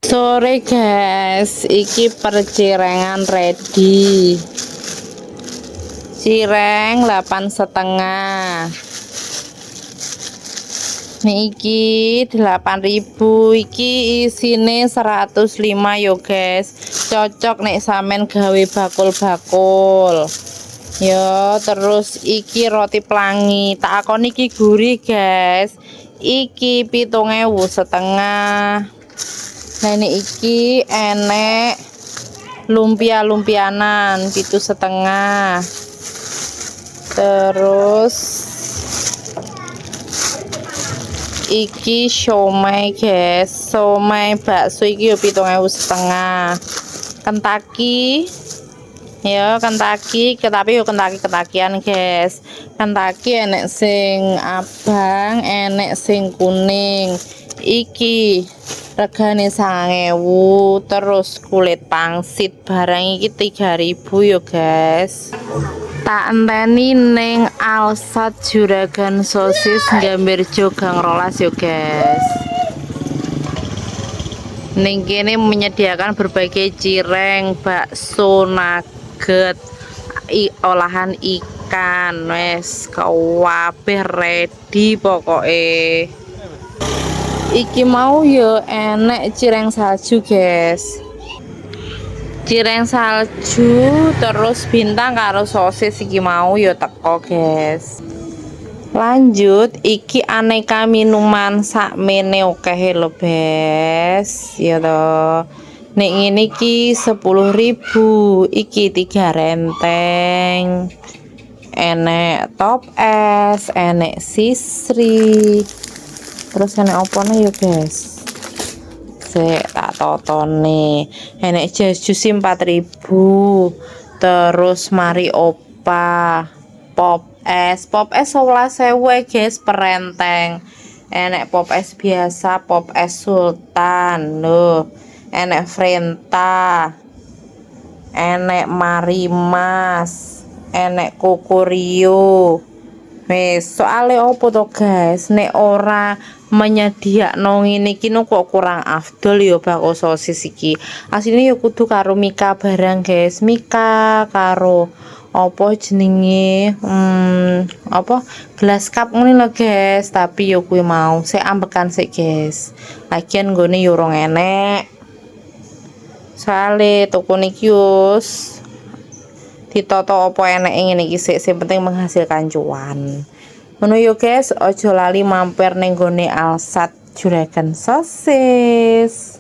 Sore guys, iki percirengan ready. Cireng 8,5. Niki 8.000. Iki isine 105 yo guys. Cocok nek sampean gawe bakul-bakul. Yo, terus iki roti pelangi. Tak akon iki gurih guys. Iki 7.500. Nah ini iki enek lumpia-lumpianan 7,5. Terus iki siomay guys, siomay bakso iki yo 7.500. Kentaki ya, kentaki tapi yo kentakian guys. Kentaki enek sing abang, enek sing kuning. Iki regane 9.000. Terus kulit pangsit barang iki 3.000 yo guys. Tak enteni ning Alsat Juragan Sosis Gambirjo Gang Rolas yo guys. Ning kene menyediakan berbagai cireng, bakso, nugget, olahan ikan, wes kabeh ready pokoke. Iki mau yo enek cireng salju guys. Cireng salju terus bintang karo sosis iki mau yo teko guys. Lanjut iki aneka minuman sakmene akeh lho guys ya to. Nek ngene iki 10.000, iki 3 renteng. Enek top es, enek sisri. Terus enek opone ya guys. Sik tak totone. Enek jas jus 4.000. Terus mari opa pop es 11.000 guys per renteng. Enek pop es biasa, pop es sultan loh. Enek Frenta, enek Marimas, enek Kokorio. Wes soale opo to guys, nek ora menyediakno ngene iki kok kurang afdol ya bakso sosis iki. Asline ya kudu karo Mika barang guys. Mika karo apa jenenge apa gelas cup ngene lho guys, tapi ya kuwi mau sik ambekan sik guys. Lagian nggone ya urung enek. Soale toko niki wis ditoto apa enek ngene iki sik, sing penting menghasilkan cuan. Ngono yo guys, aja lali mampir ning gone Alsat Juragan Sosis.